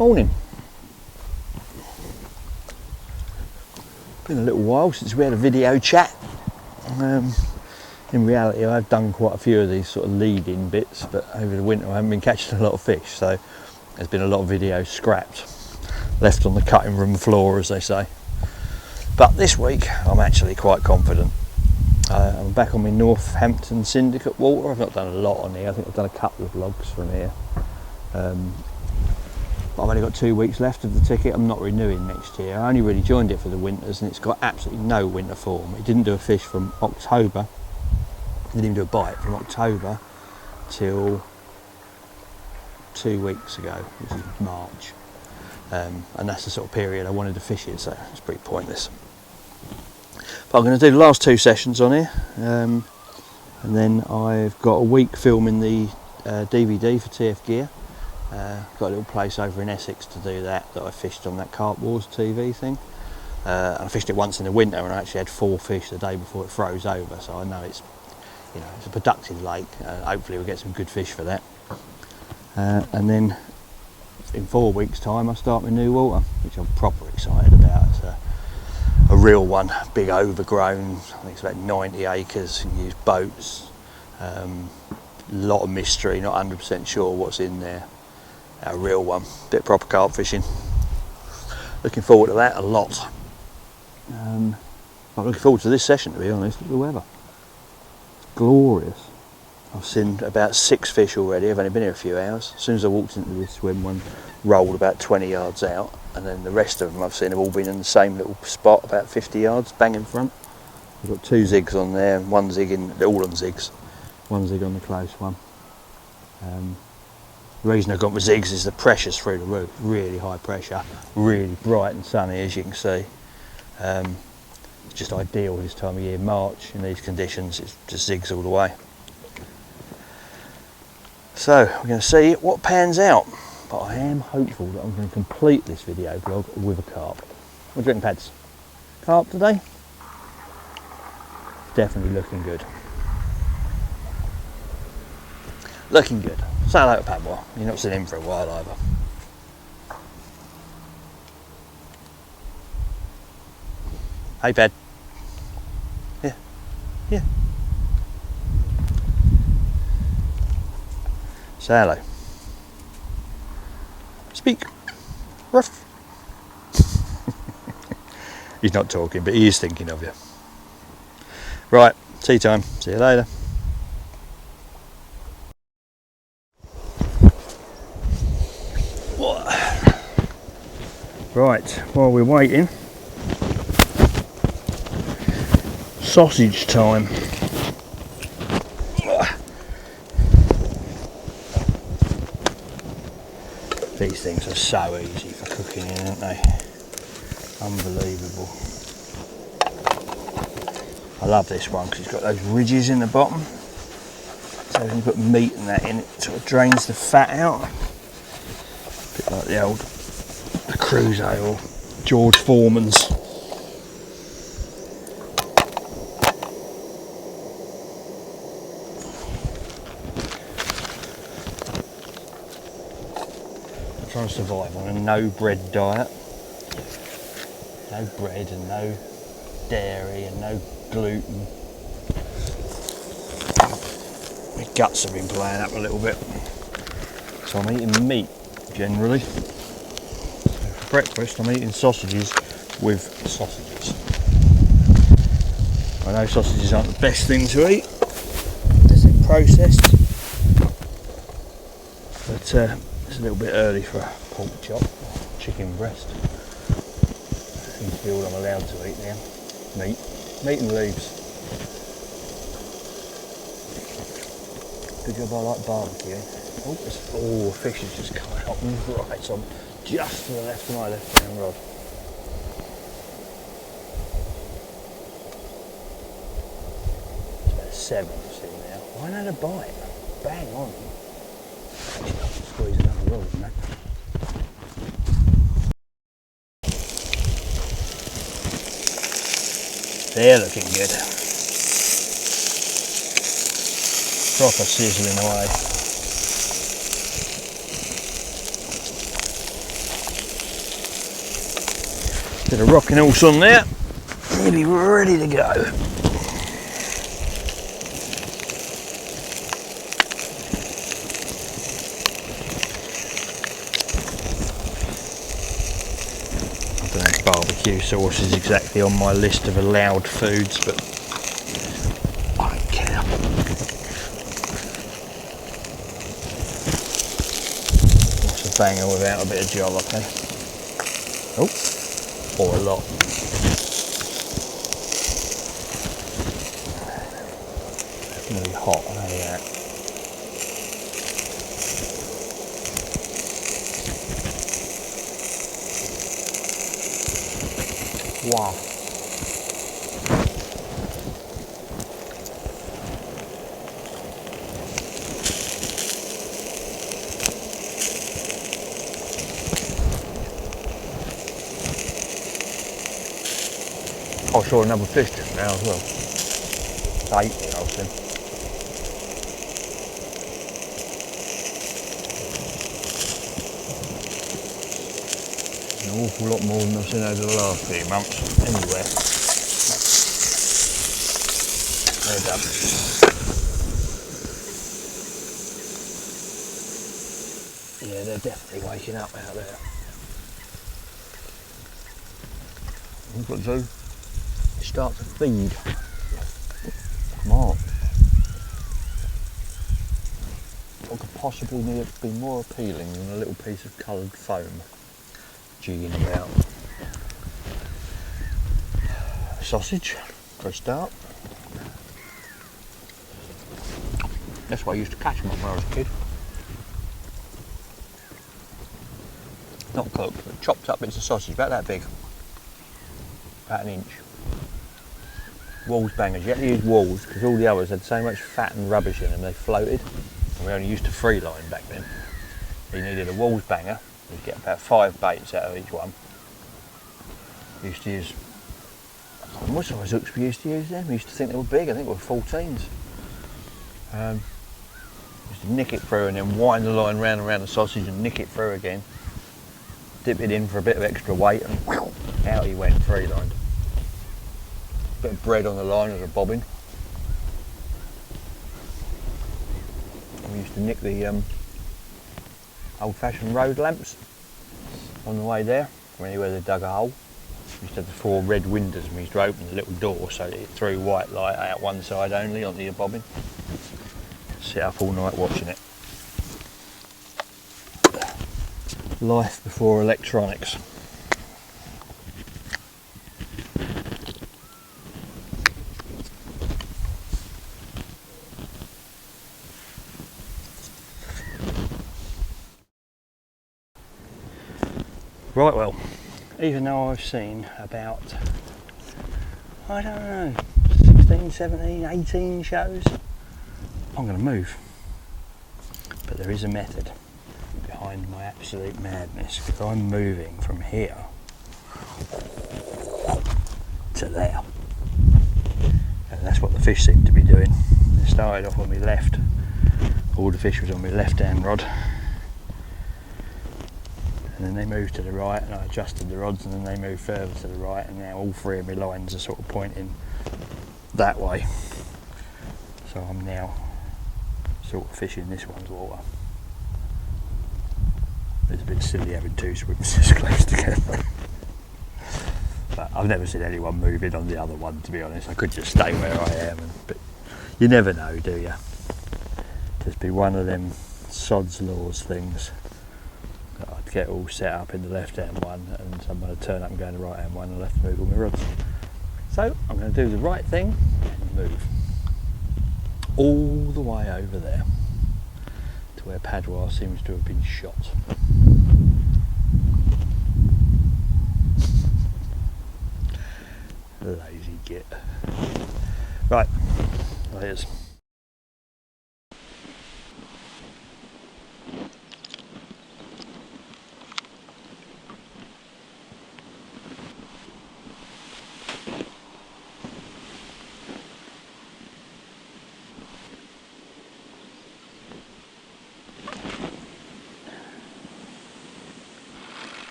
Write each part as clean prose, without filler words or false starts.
Morning. Been a little while since we had a video chat. In reality, I've done quite a few of these sort of lead-in bits, but over the winter I haven't been catching a lot of fish, so there's been a lot of videos scrapped, left on the cutting room floor, as they say. But this week I'm actually quite confident. I'm back on my Northampton syndicate water. I've not done a lot on here. I think I've done a couple of vlogs from here. But I've only got 2 weeks left of the ticket. I'm not renewing next year. I only really joined it for the winters, and it's got absolutely no winter form. It didn't do a fish from October. It didn't even do a bite from October till 2 weeks ago, which is March. And that's the sort of period I wanted to fish it, so it's pretty pointless. But I'm going to do the last 2 sessions on here, and then I've got a week filming the DVD for TF Gear. Got a little place over in Essex to do that I fished on that Carp Wars TV thing. And I fished it once in the winter, and I actually had 4 fish the day before it froze over, so I know it's, you know, it's a productive lake. Hopefully we'll get some good fish for that. And then in 4 weeks' time I start my new water, which I'm proper excited about. It's a real one, big overgrown, I think it's about 90 acres, you can use boats, a lot of mystery, not 100% sure what's in there. A real one, bit of proper carp fishing. Looking forward to that a lot. I'm looking forward to this session, to be honest. Look at the weather. It's glorious. I've seen about 6 fish already. I've only been here a few hours. As soon as I walked into this swim, one rolled about 20 yards out, and then the rest of them I've seen have all been in the same little spot, about 50 yards, bang in front. I've got 2 zigs on there, and 1 zig in, they're all on zigs. 1 zig on the close one. The reason I've gone with zigs is the pressure's through the roof, really high pressure, really bright and sunny, as you can see. It's just ideal this time of year. March in these conditions, it's just zigs all the way. So we're going to see what pans out, but I am hopeful that I'm going to complete this video blog with a carp. What do you reckon, Pads? Carp today? Definitely looking good. Looking good. Say hello to Padwa. You've not seen him for a while either. Hey Pad. Yeah. Yeah. Say hello. Speak. Ruff. He's not talking, but he is thinking of you. Right, tea time. See you later. Right, while we're waiting, sausage time. These things are so easy for cooking in, aren't they? Unbelievable. I love this one because it's got those ridges in the bottom, so when you put meat and that in, it sort of drains the fat out. A bit like the old Cruise or George Foreman's. I'm trying to survive on a no bread diet. No bread and no dairy and no gluten. My guts have been playing up a little bit, so I'm eating meat generally. Breakfast, I'm eating sausages with sausages. I know sausages aren't the best thing to eat as they're processed, but it's a little bit early for a pork chop, chicken breast. That seems to be all I'm allowed to eat now. Meat and leaves. Good job I like barbecuing. Oh, fish has just come out right on. Just to the left of my left-hand rod. It's about 7 I've seen now. Why not a bite? Bang on. Actually, I'll squeeze another rod in that. They're looking good. Proper sizzling away. Bit of rocking horse on there, nearly ready to go. I don't know if barbecue sauce is exactly on my list of allowed foods, but I don't care. What's a banger without a bit of jalapeno? Oh, or a lot. It's really hot, I know that. Wow. I saw another fish just now as well. It's 8-year-old thing. An awful lot more than I've seen over the last few months anywhere. They're done. Yeah, they're definitely waking up out there. What do you do? Start to feed. Come on. What could possibly be more appealing than a little piece of coloured foam jigging about? Sausage for a start. That's why I used to catch them when I was a kid. Not cooked, but chopped up bits of sausage, about that big. About an inch. Walls bangers, you had to use walls because all the others had so much fat and rubbish in them they floated, and we only used to free line back then. You needed a walls banger, you'd get about 5 baits out of each one. We used to use, I can't remember what size hooks we used to use then, we used to think they were big, I think they were 14s. Used to nick it through and then wind the line round and round the sausage and nick it through again. Dip it in for a bit of extra weight and whew, out he went, free lined. Bit of bread on the line as a bobbin. We used to nick the old-fashioned road lamps on the way there from anywhere they dug a hole. We used to have the 4 red windows and we used to open the little door so that it threw white light out one side only onto your bobbin. Sit up all night watching it. Life before electronics. Right, well, even though I've seen about, I don't know, 16, 17, 18 shows, I'm going to move. But there is a method behind my absolute madness, because I'm moving from here to there. And that's what the fish seem to be doing. They started off on my left, all the fish was on my left hand rod. And then they moved to the right and I adjusted the rods, and then they moved further to the right, and now all 3 of my lines are sort of pointing that way. So I'm now sort of fishing this one's water. It's a bit silly having 2 swims this close together. But I've never seen anyone move in on the other one, to be honest. I could just stay where I am, but you never know, do you? Just be one of them sod's laws things. I'd get all set up in the left hand one and someone would turn up and go in the right hand one and I'll have to move all my rods. So I'm going to do the right thing and move all the way over there to where Padua seems to have been shot. Lazy git. Right, there's.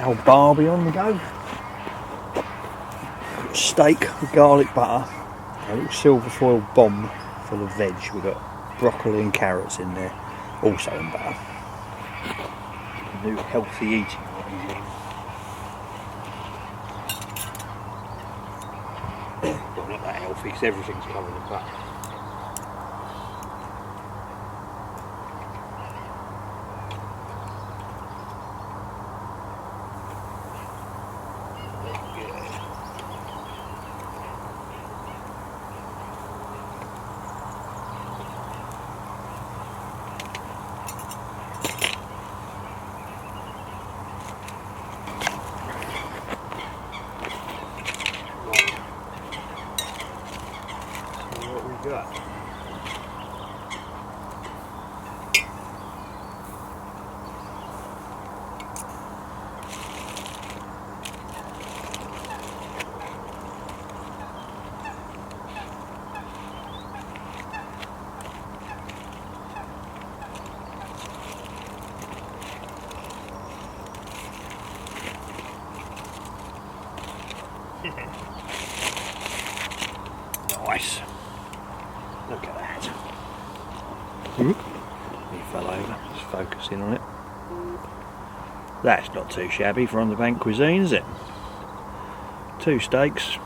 old Barbie on the go. Steak with garlic butter, a little silver foil bomb full of veg. We've got broccoli and carrots in there, also in butter. A new healthy eating regime. Well, not that healthy because everything's covered in butter. Nice. Look at that. He fell over. Just focusing on it. That's not too shabby for on the bank cuisine, is it? 2 steaks,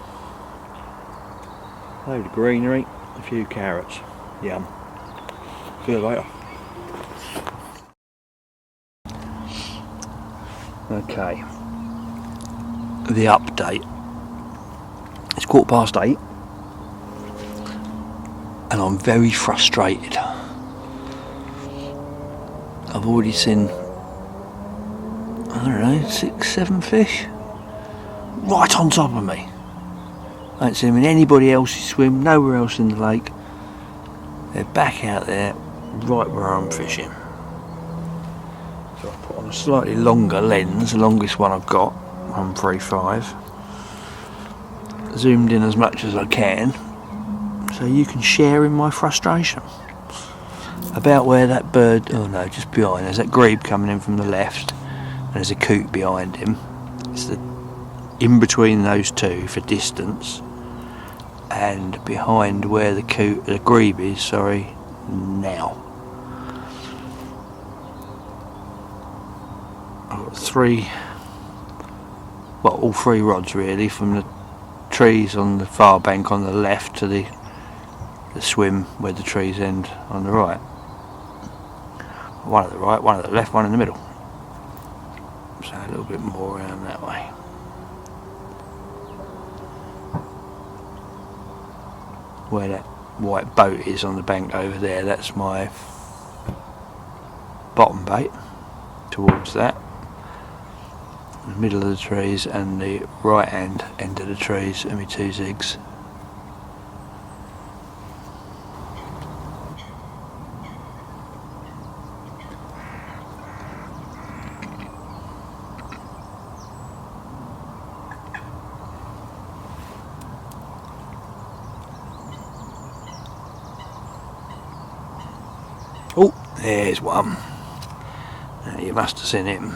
a load of greenery, a few carrots. Yum. See you later. Okay. The update. It's 8:15 and I'm very frustrated. I've already seen, I don't know, 6, 7 fish right on top of me. I ain't seen them in anybody else's swim, nowhere else in the lake. They're back out there right where I'm fishing. So I put on a slightly longer lens, the longest one I've got, 135. Zoomed in as much as I can so you can share in my frustration about where that bird, oh no, just behind, there's that grebe coming in from the left and there's a coot behind him. It's the in between those two for distance and behind where the grebe is, sorry, now. I've got 3, well, all 3 rods really, from the trees on the far bank on the left to the swim where the trees end on the right. One at the right, one at the left, one in the middle. So a little bit more around that way. Where that white boat is on the bank over there, that's my bottom bait towards that. The middle of the trees and the right hand end of the trees and my 2 zigs. Oh, there's one. Now you must have seen him.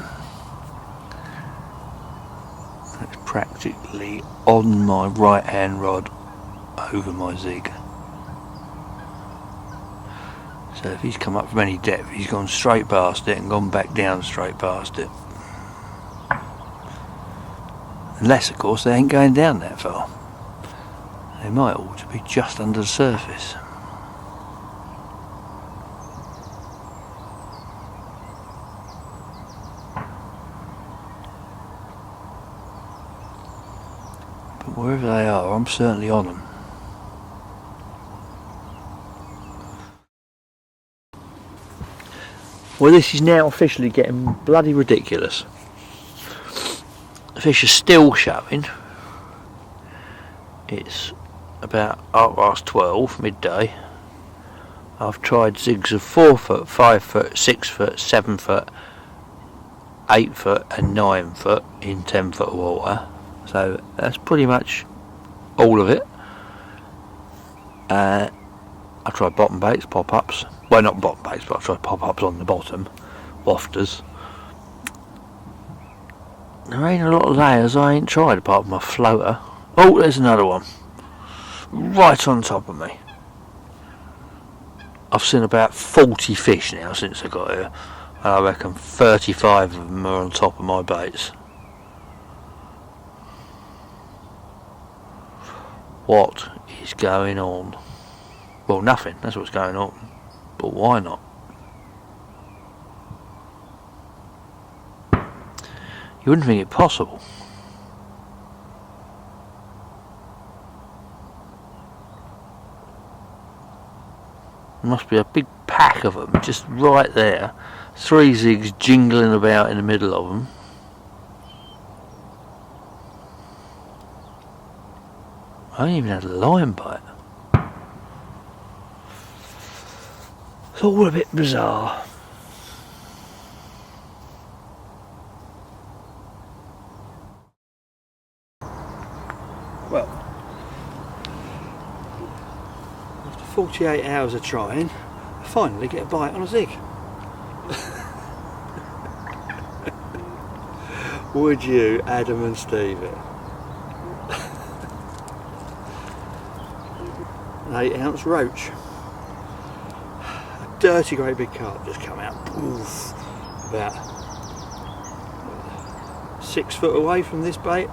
Practically on my right hand rod over my zig. So if he's come up from any depth, he's gone straight past it and gone back down straight past it. Unless of course they ain't going down that far. They might all to be just under the surface. Wherever they are, I'm certainly on them. Well, this is now officially getting bloody ridiculous. The fish are still showing. It's about 12:30, midday. I've tried zigs of 4 foot, 5 foot, 6 foot, 7 foot, 8 foot and 9 foot in 10 foot of water. So that's pretty much all of it. I tried bottom baits, pop-ups. Well, not bottom baits, but I tried pop-ups on the bottom, wafters. There ain't a lot of layers I ain't tried apart from my floater. Oh, there's another one. Right on top of me. I've seen about 40 fish now since I got here. And I reckon 35 of them are on top of my baits. What is going on? Well, nothing. That's what's going on. But why not? You wouldn't think it possible. There must be a big pack of them just right there. 3 zigs jingling about in the middle of them. I ain't even had a line bite. It's all a bit bizarre. Well, after 48 hours of trying, I finally get a bite on a zig. Would you, Adam and Stevie? An 8-ounce roach. A dirty great big carp just come out. Oof, about 6 foot away from this bait.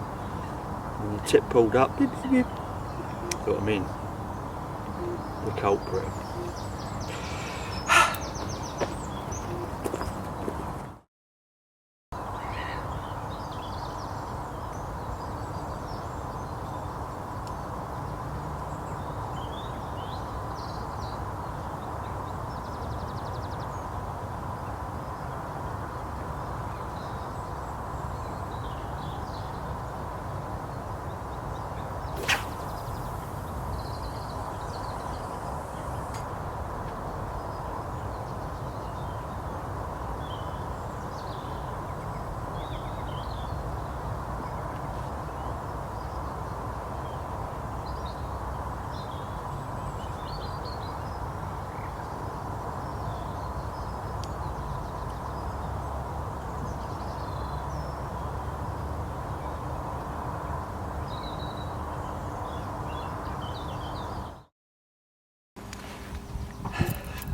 And the tip pulled up. Beep, beep, beep. Thought I'm in. The culprit.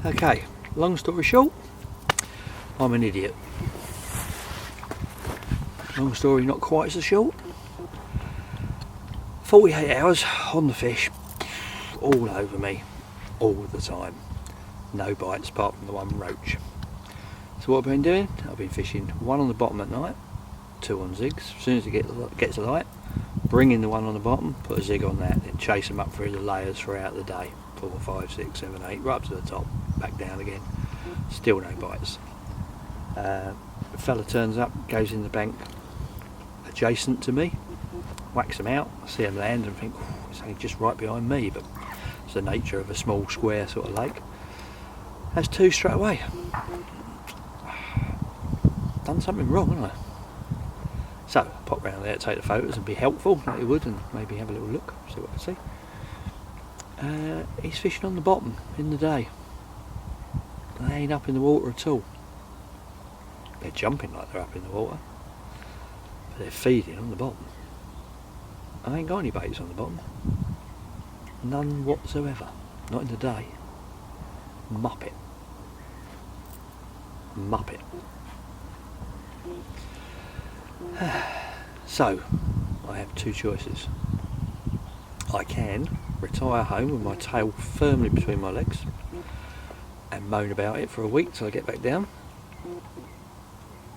Okay, long story short, I'm an idiot. Long story not quite so short. 48 hours on the fish, all over me, all the time. No bites apart from the one roach. So what I've been doing, I've been fishing 1 on the bottom at night, 2 on zigs. As soon as it gets light, bring in the 1 on the bottom, put a zig on that, then chase them up through the layers throughout the day. 4, 5, 6, 7, 8, right up to the top, back down again. Still no bites. A fella turns up, goes in the bank adjacent to me, whacks them out. I see them land and think, it's only just right behind me, but it's the nature of a small square sort of lake. That's 2 straight away. Done something wrong, haven't I? So I pop round there to take the photos and be helpful like you would, and maybe have a little look, see what I can see. He's fishing on the bottom in the day. They ain't up in the water at all. They're jumping like they're up in the water, but they're feeding on the bottom. I ain't got any baits on the bottom. None whatsoever. Not in the day. Muppet. Muppet. So, I have 2 choices. I can retire home with my tail firmly between my legs and moan about it for a week till I get back down,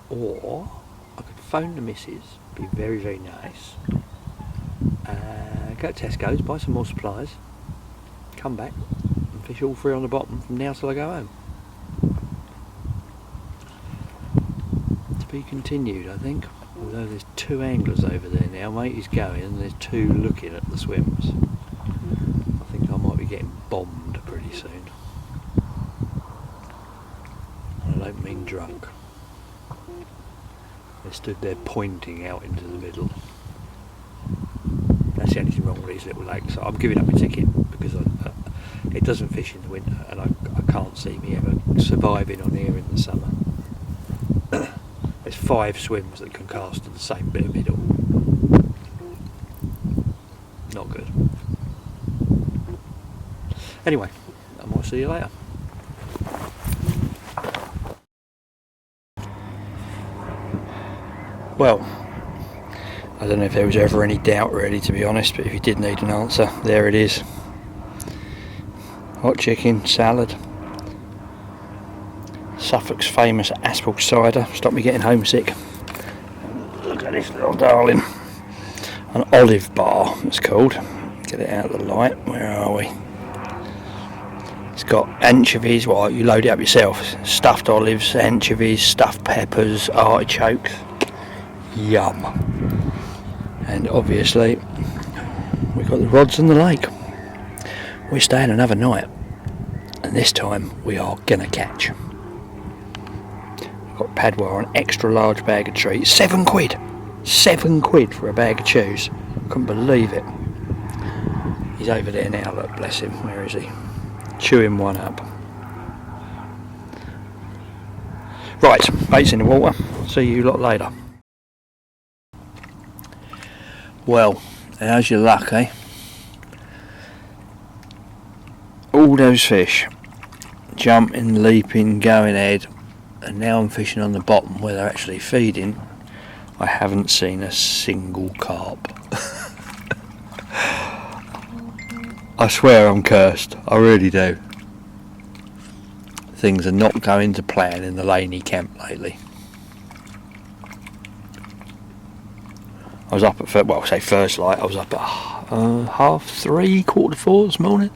or I could phone the missus, be very, very nice, go to Tesco's, buy some more supplies, come back and fish all 3 on the bottom from now till I go home. To be continued, I think. Although there's 2 anglers over there now, mate is going, and there's 2 looking at the swims. I think I might be getting bombed pretty soon. I don't mean drunk. They stood there pointing out into the middle. That's the only thing wrong with these little lakes. So I'm giving up my ticket because it doesn't fish in the winter, and I can't see me ever surviving on here in the summer. There's 5 swims that can cast to the same bit of middle. Not good. Anyway, I might see you later. Well, I don't know if there was ever any doubt really, to be honest, but if you did need an answer, there it is. Hot chicken, salad, Suffolk's famous apple cider, stop me getting homesick. Look at this little darling. An olive bar, it's called. Get it out of the light, where are we? It's got anchovies, well, you load it up yourself. Stuffed olives, anchovies, stuffed peppers, artichokes. Yum. And obviously, we've got the rods and the lake. We're staying another night. And this time, we are gonna catch. I've got Padua an extra large bag of treats. £7. £7 for a bag of chews. Couldn't believe it. He's over there now, look, bless him. Where is he? Chewing one up. Right, bait's in the water. See you lot later. Well, how's your luck, eh? All those fish jumping, leaping, going ahead, and now I'm fishing on the bottom where they're actually feeding. I haven't seen a single carp. I swear I'm cursed, I really do. Things are not going to plan in the Laney camp lately. I was up at first light. I was up at 3:30, 4:45 this morning.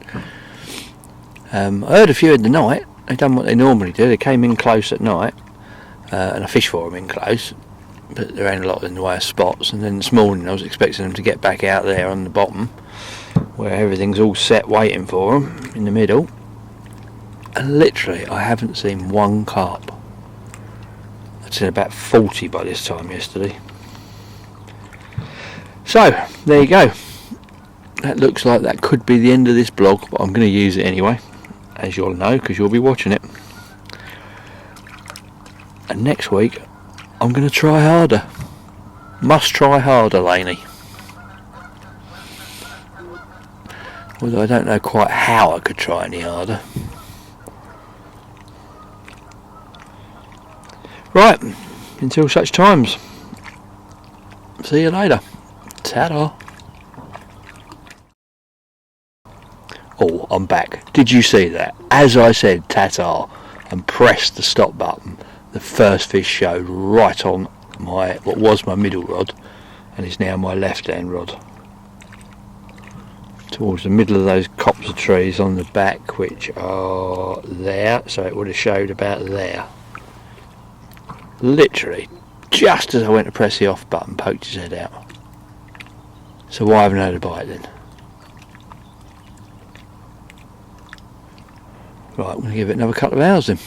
I heard a few in the night. They done what they normally do. They came in close at night, and I fished for them in close. But there ain't a lot in the way of spots. And then this morning I was expecting them to get back out there on the bottom, where everything's all set waiting for them in the middle. And literally, I haven't seen one carp. I'd seen about 40 by this time yesterday. So, there you go. That looks like that could be the end of this blog, but I'm going to use it anyway, as you'll know, because you'll be watching it. And next week, I'm going to try harder. Must try harder, Laney. Although I don't know quite how I could try any harder. Right, until such times. See you later. Ta-da. Oh, I'm back. Did you see that? As I said ta-ta and pressed the stop button, the first fish showed right on what was my middle rod and is now my left-hand rod. Towards the middle of those copse of trees on the back, which are there, so it would have showed about there. Literally, just as I went to press the off button, poked his head out. So why haven't I had a bite then? Right, I'm going to give it another couple of hours then.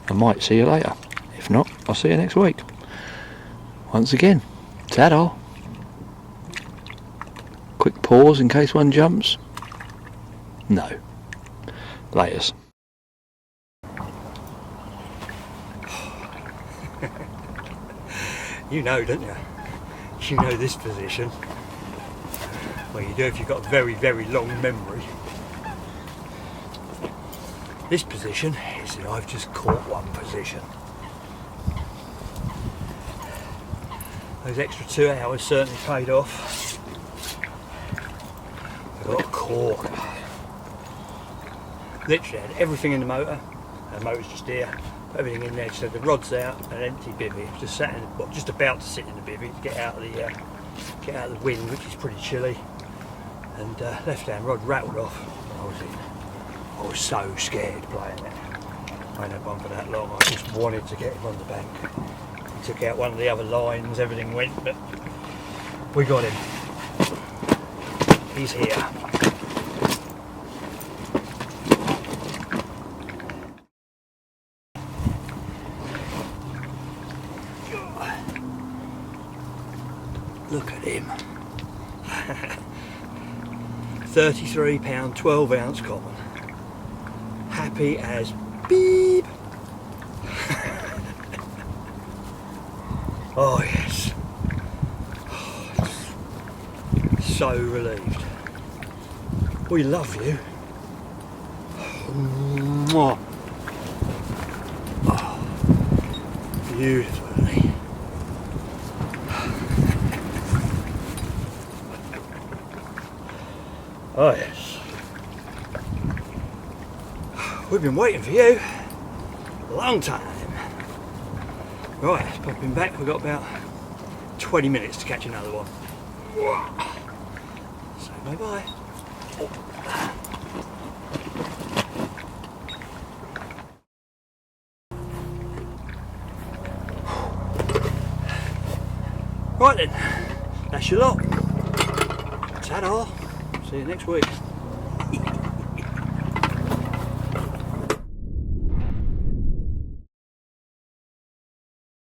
I might see you later. If not, I'll see you next week. Once again, ta-da. Quick pause in case one jumps. No. Laters. You know, don't you? You know this position. Well, you do if you've got a very, very long memory. This position is that I've just caught one position. Those extra 2 hours certainly paid off. I've got a corker. Literally had everything in the motor. The motor's just here. Put everything in there. Just had the rods out and an empty bivvy. Just sat in, well, just about to sit in the bivvy to get out of the wind, which is pretty chilly. And left-hand rod rattled off. I was so scared playing it. I ain't had one for that long. I just wanted to get him on the bank. He took out one of the other lines. Everything went, but we got him. He's here. Look at him. £33, 12 ounce common. Happy as beep. Oh yes. So relieved. We love you. Mwah. Oh, beautiful, isn't he? Oh yes. We've been waiting for you a long time. Right, let's pop him back. We've got about 20 minutes to catch another one. So bye bye. Right then, that's your lot. Ta-da. See you next week.